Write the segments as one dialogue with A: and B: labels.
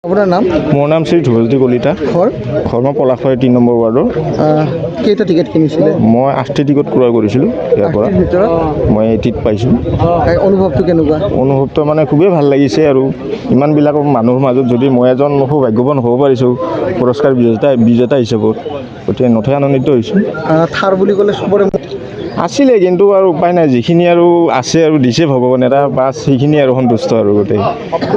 A: আপোনাৰ নাম?
B: মোৰ নাম শ্ৰী ধ্ৰুৱজ্যোতি কলিতা।
A: ঘৰ
B: মই পলাশবাৰী 3 নম্বৰ ৱাৰ্ডৰ।
A: কেইটা টিকেট কিনিছিলে?
B: মই 8টি টিকট ক্ৰয় কৰিছিলোঁ ইয়াৰ পৰা।
A: ভিতৰত
B: মই 80ত পাইছোঁ।
A: অনুভৱটো কেনেকুৱা?
B: অনুভৱটো মানে খুবেই ভাল লাগিছে আৰু ইমানবিলাক মানুহৰ মাজত যদি মই এজন সৌভাগ্যৱান হ'ব পাৰিছোঁ পুৰস্কাৰ বিজেতা হিচাপত, গতিকে নথৈ আনন্দিত হৈছোঁ।
A: থাৰ বুলি ক'লে চবৰে
B: আছিলে, কিন্তু আৰু উপায় নাই, যিখিনি আৰু আছে আৰু দিছে ভগৱানে এটা বাছ, সেইখিনি আৰু সন্তুষ্ট আৰু গোটেই।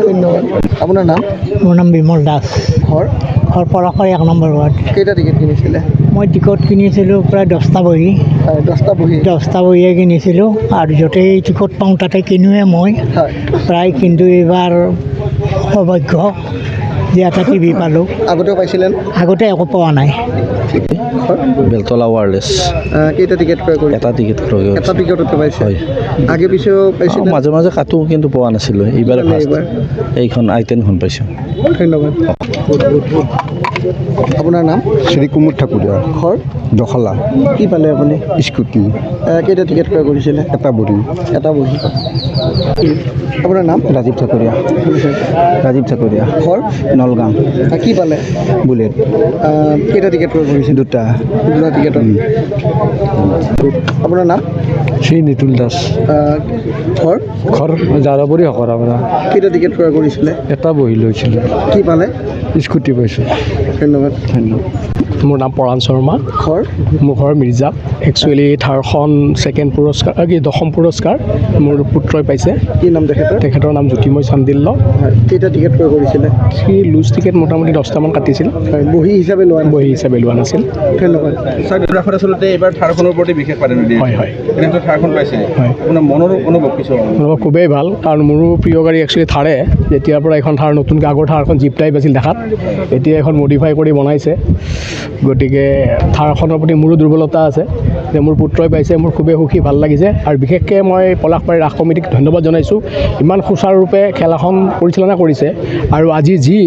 A: ধন্যবাদ। আপোনাৰ নাম?
C: মোৰ নাম বিমল দাস।
A: ঘৰ
C: পলাশবাৰী 1 নম্বৰ ৱাৰ্ড।
A: কেইটা টিকেট কিনিছিলে?
C: মই টিকট কিনিছিলোঁ প্ৰায় 10টা বহি।
A: 10টা বহি?
C: 10টা বহিয়ে কিনিছিলোঁ আৰু য'তেই টিকট পাওঁ তাতে কিনোৱে মই প্ৰায়, কিন্তু এইবাৰ সৌভাগ্য যে এটা টিভি পালোঁ।
A: আগতেও পাইছিলেন?
C: আগতে একো পোৱা নাই।
D: বেলতলা ৱাৰলেছ।
A: কেইটা টিকেট ক্ৰয় কৰিলে?
D: এটা টিকেট ক্ৰয় কৰিছোঁ।
A: এটা টিকটতে পাইছে?
D: হয়।
A: আগে পিছেও পাইছিল?
D: মাজে মাজে কাটো, কিন্তু পোৱা নাছিলোঁ। এইবাৰ এইখন I-10খন পাইছোঁ।
A: ধন্যবাদ। আপোনাৰ নাম?
E: শ্ৰী কুমুদ ঠাকুৰীয়া।
A: ঘৰ
E: দখলা।
A: কি পালে আপুনি?
E: স্কুটি।
A: কেইটা টিকেট ক্ৰয় কৰিছিলে?
E: এটা বহি।
A: এটা বহি। আপোনাৰ নাম?
E: ৰাজীৱ ঠাকুৰীয়া। ৰাজীৱ ঠাকুৰীয়া।
A: ঘৰ
E: নলগাঁও।
A: কি পালে?
E: বুলেট।
A: কেইটা টিকেট ক্ৰয় কৰিছে?
E: দুটা
A: টিকেটত। আপোনাৰ নাম?
E: শ্ৰী নিতুল দাস।
A: ঘৰ
E: ঘৰ জাৰাবৰী হকৰা পৰা।
A: কেইটা টিকেট ক্ৰয় কৰিছিলে?
E: এটা বহি লৈছিলোঁ।
A: কি পালে?
E: স্কুটি পাইছোঁ।
A: ধন্যবাদ।
F: মোৰ নাম পৰাণ শৰ্মা।
A: ঘৰ
F: মোৰ ঘৰ মিৰ্জা। একচুৱেলি থাৰখন ছেকেণ্ড পুৰস্কাৰ, কি 10ম পুৰস্কাৰ মোৰ পুত্ৰই পাইছে।
A: কি নাম তেখেতৰ?
F: তেখেতৰ নাম জ্যোতিময় চান্দিল্য।
A: কেইটা টিকেট ক্ৰয় কৰিছিলে?
F: সি লুজ টিকেট মোটামুটি 10টামান কাটিছিল।
A: বহি হিচাপে লোৱা?
F: বহি হিচাপে লোৱা নাছিল।
A: ধন্যবাদ।
G: আচলতে এইবাৰ থাৰখনৰ প্ৰতি বিশেষ প্ৰাধান্য দিয়ে।
F: হয় হয়।
G: এনেকৈ থাৰখন পাইছে,
F: হয়।
G: আপোনাৰ মনৰ অনুভৱ কিছু?
F: অনুভৱ খুবেই ভাল, কাৰণ মোৰো প্ৰিয় গাড়ী একচুৱেলি থাৰে। যেতিয়াৰ পৰা এখন থাৰ নতুনকৈ, আগৰ থাৰখন জিপ টাইপ আছিল দেখাত, এতিয়া এখন মডিফাই কৰি বনাইছে। গতিকে থাৰখনৰ প্ৰতি মোৰো দুৰ্বলতা আছে, যে মোৰ পুত্ৰই পাইছে, মোৰ খুবেই সুখী, ভাল লাগিছে। আৰু বিশেষকৈ মই পলাশবাৰী ৰাস কমিটিক ধন্যবাদ জনাইছোঁ, ইমান সুচাৰুৰূপে খেলাখন পৰিচালনা কৰিছে। আৰু আজি যি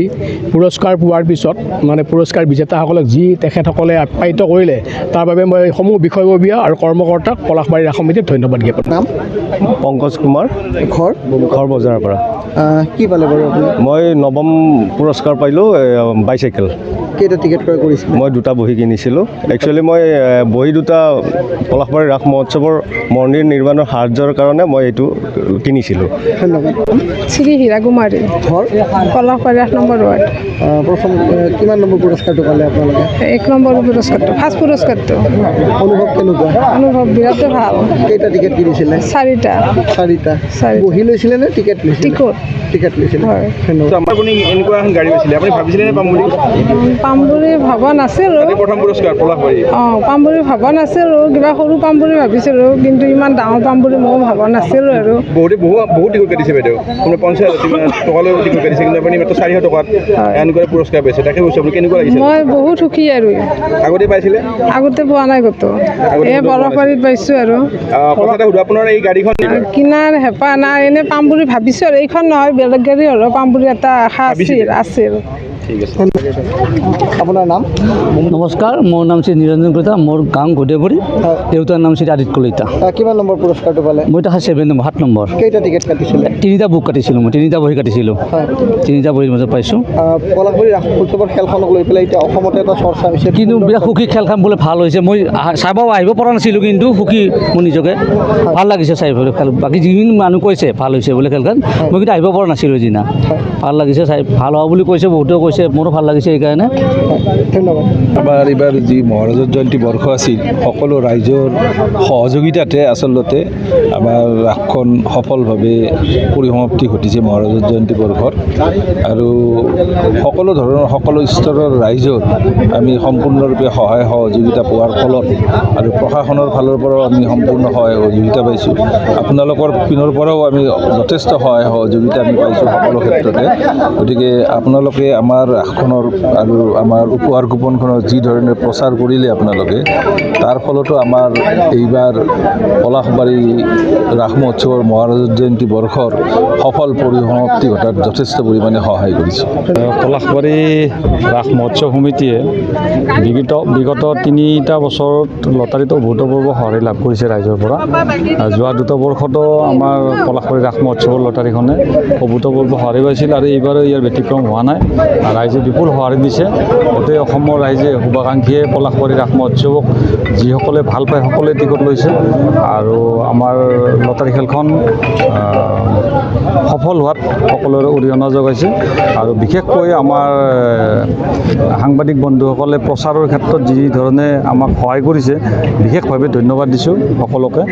F: পুৰস্কাৰ পোৱাৰ পিছত, মানে পুৰস্কাৰ বিজেতাসকলক যি তেখেতসকলে আপ্যায়িত কৰিলে, তাৰ বাবে মই সমূহ বিষয়ববীয়া আৰু কৰ্মকৰ্তাক পলাশবাৰী ৰাস সমিতিক ধন্যবাদ জ্ঞাপন।
A: নাম?
B: পংকজ কুমাৰ।
A: ঘৰ
B: বজাৰৰ পৰা।
A: কি পালে বাৰু আপুনি?
B: মই 9ম পুৰস্কাৰ পাইলোঁ, বাইচাইকেল।
A: কেইটা টিকেট ক্ৰয় কৰিছিলে?
B: মই 2টা বহি কিনিছিলোঁ। একচুৱেলি মই বহি 2টা পলাশবাৰী ৰাস মহোৎসৱৰ মন্দিৰ নিৰ্মাণৰ সাহায্যৰ কাৰণে মই এইটো কিনিছিলোঁ।
A: ধন্যবাদ।
H: শ্ৰী হীৰা কুমাৰী।
A: ঘৰ
H: পলাশবাৰী 1 নম্বৰ ৱাৰ্ড।
A: প্ৰথম কিমান নম্বৰ পুৰস্কাৰটো পালে আপোনালোকে?
H: 1 নম্বৰ পুৰস্কাৰটো, ফাৰ্ষ্ট পুৰস্কাৰটো।
A: অনুভৱ কেনেকুৱা?
H: অনুভৱ বিৰাট ভাল।
A: কেইটা টিকেট কিনিছিলে?
H: 4টা।
A: 4টা। বহি লৈছিলে নে টিকেট লৈছিলে? টিকেট লৈছিলে।
H: হয়।
A: ধন্যবাদ।
G: আপুনি এনেকুৱা এখন গাড়ী পাইছিলে, আপুনি ভাবিছিলে নে পাম বুলি?
H: পাম বুলি ভবা নাছিলোঁ।
G: প্ৰথম পুৰস্কাৰ পলাশবাৰী।
H: পাম বুলি ভবা নাছিলোঁ, কিবা সৰু পাম বুলি ভাবিছিলোঁ, কিন্তু ইমান ডাঙৰ পাম বুলি ময়ো ভবা নাছিলোঁ। আৰু
G: বহুত টিকট কাটিছে বাইদেউ, আপোনাৰ 50,000 টকালৈ টিকট কাটিছে, কিন্তু আপুনি মাত্ৰ 400 টকাত এনেকুৱা পুৰস্কাৰ পাইছে। তাকে কৈছোঁ, আপুনি কেনেকুৱা লাগিছে?
H: মই বহুত সুখী। আৰু
G: আগতে পাইছিলে?
H: আগতে পোৱা নাই ক'তো, এই পলাশবাৰীত পাইছোঁ। আৰু
G: কথা এটা সুধো, আপোনাৰ এই গাড়ীখন
H: কিনাৰ হেঁপাহ নাই, এনেই পাম বুলি ভাবিছোঁ। আৰু এইখন নহয়, বেলেগ গাড়ী হ'লেও পাম বুলি এটা আশা আছিল।
G: ঠিক আছে।
A: আপোনাৰ নাম?
D: নমস্কাৰ, মোৰ নাম শ্ৰী নিৰঞ্জন কলিতা। মোৰ গাঁও গোদেবুৰী। দেউতাৰ নাম শ্ৰী আদিত্য কলিতা।
A: কিমান নম্বৰ পুৰস্কাৰটো পালে?
D: মই এটা 7 নম্বৰ, 7 নম্বৰ।
A: কেইটা টিকেট কাটিছিলে?
D: 3টা বুক কাটিছিলোঁ, মই 3টা বহি কাটিছিলোঁ। 3টা বহিৰ মাজত পাইছোঁ।
A: পলাশবাৰী ৰাস উৎসৱৰ খেলখনক লৈ পেলাই এতিয়া অসমতে এটা চৰ্চা হৈছে,
D: কিন্তু বিৰাট সুখী, খেলখন বোলে ভাল হৈছে। মই চাব আহিব পৰা নাছিলোঁ, কিন্তু সুখী মোৰ নিজকে, ভাল লাগিছে চাই পেলাই খেল। বাকী যিখিনি মানুহ কৈছে ভাল হৈছে বোলে খেলখন, মই কিন্তু আহিব পৰা নাছিলোঁ সিদিনা। ভাল লাগিছে চাই, ভাল হোৱা বুলি কৈছে, বহুতেও কৈছে, মোৰো ভাল লাগিছে সেইকাৰণে।
A: ধন্যবাদ।
E: আমাৰ এইবাৰ যি মহাৰাজৰ জয়ন্তী বৰ্ষ আছিল, সকলো ৰাইজৰ সহযোগিতাতে আচলতে আমাৰ ৰাসখন সফলভাৱে পৰিসমাপ্তি ঘটিছে মহাৰাজৰ জয়ন্তী বৰ্ষৰ। আৰু সকলো ধৰণৰ, সকলো স্তৰৰ ৰাইজৰ আমি সম্পূৰ্ণৰূপে সহায় সহযোগিতা পোৱাৰ ফলত, আৰু প্ৰশাসনৰ ফালৰ পৰাও আমি সম্পূৰ্ণ সহায় সহযোগিতা পাইছোঁ। আপোনালোকৰ পিনৰ পৰাও আমি যথেষ্ট সহায় সহযোগিতা আমি পাইছোঁ সকলো ক্ষেত্ৰতে। গতিকে আপোনালোকে আমাৰ আমাৰ ৰাসখনৰ আৰু আমাৰ উপহাৰ কুপনখনৰ যি ধৰণে প্ৰচাৰ কৰিলে আপোনালোকে, তাৰ ফলতো আমাৰ এইবাৰ পলাশবাৰী ৰাস মহোৎসৱৰ মহাৰাজৰ জয়ন্তী বৰ্ষৰ সফল পৰিসমাপ্তি ঘটাত যথেষ্ট পৰিমাণে সহায় কৰিছে।
I: পলাশবাৰী ৰাস মহোৎসৱ সমিতিয়ে বিগত 3টা বছৰত লটাৰীত অভূতপূৰ্ব সঁহাৰি লাভ কৰিছে ৰাইজৰ পৰা। যোৱা 2 বৰ্ষতো আমাৰ পলাশবাৰী ৰাস মহোৎসৱৰ লটাৰীখনে অভূতপূৰ্ব সঁহাৰি পাইছিল আৰু এইবাৰো ইয়াৰ ব্যতিক্ৰম হোৱা নাই। ৰাইজে বিপুল সঁহাৰি দিছে। গোটেই অসমৰ ৰাইজে শুভাকাংক্ষীয়ে পলাশবাৰী ৰাস মহোৎসৱক যিসকলে ভাল পায় সকলোৱে টিকট লৈছে আৰু আমাৰ লটাৰী খেলখন সফল হোৱাত সকলোৰে অৰিহণা যোগাইছে। আৰু বিশেষকৈ আমাৰ সাংবাদিক বন্ধুসকলে প্ৰচাৰৰ ক্ষেত্ৰত যি ধৰণে আমাক সহায় কৰিছে, বিশেষভাৱে ধন্যবাদ দিছোঁ সকলোকে।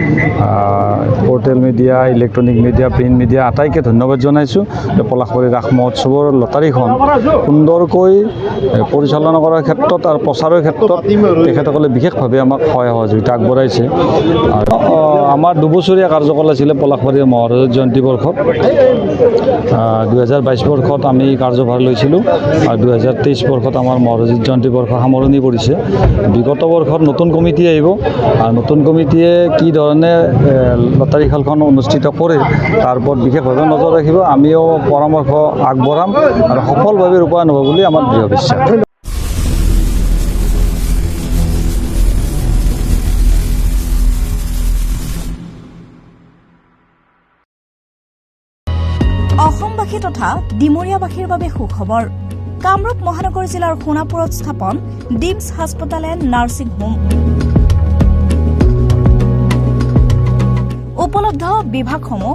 I: Portal media, electronic media, print media আটাইকে ধন্যবাদ জনাইছোঁ। পলাশবাৰী ৰাস মহোৎসৱৰ লটাৰীখন সুন্দৰকৈ পৰিচালনা কৰাৰ ক্ষেত্ৰত আৰু প্ৰচাৰৰ ক্ষেত্ৰত তেখেতসকলে বিশেষভাৱে আমাক সহায় সহযোগিতা আগবঢ়াইছে। আমাৰ 2 বছৰীয়া কাৰ্যকাল আছিলে পলাশবাৰীৰ মহাৰাজৰ জয়ন্তী বৰ্ষত। 2022 বৰ্ষত আমি কাৰ্যভাৰ লৈছিলোঁ আৰু 2023 বৰ্ষত আমাৰ মহাৰাজৰ জয়ন্তী বৰ্ষ সামৰণি পৰিছে। বিগত বৰ্ষত নতুন কমিটি আহিব আৰু নতুন কমিটিয়ে কি ধৰণে লটাৰী খেলখন অনুষ্ঠিত কৰে তাৰ ওপৰত বিশেষভাৱে নজৰ ৰাখিব। আমিও পৰামৰ্শ আগবঢ়াম আৰু সফলভাৱে ৰূপায়ণ হ'ব বুলি আমাৰ দৃঢ় বিশ্বাস।
J: অসমবাসী তথা ডিমৰীয়াবাসীৰ বাবে সুখবৰ। কামৰূপ মহানগৰ জিলাৰ সোণাপুৰত স্থাপন ডিমছ হাস্পতাল এণ্ড নাৰ্ছিং হোম। উপলব্ধ বিভাগসমূহ: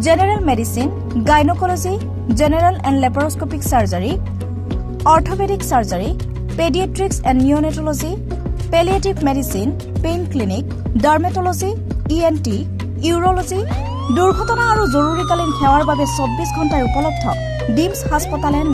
J: general medicine, gynaecology, general and laparoscopic surgery, orthopaedic surgery, paediatrics and neonatology, palliative medicine, pain clinic, dermatology, ENT, urology, দুৰ্ঘটনা আৰু জৰুৰীকালীন সেৱাৰ বাবে 24 ঘণ্টাই উপলব্ধ ডিমছ হাস্পতাল এণ্ড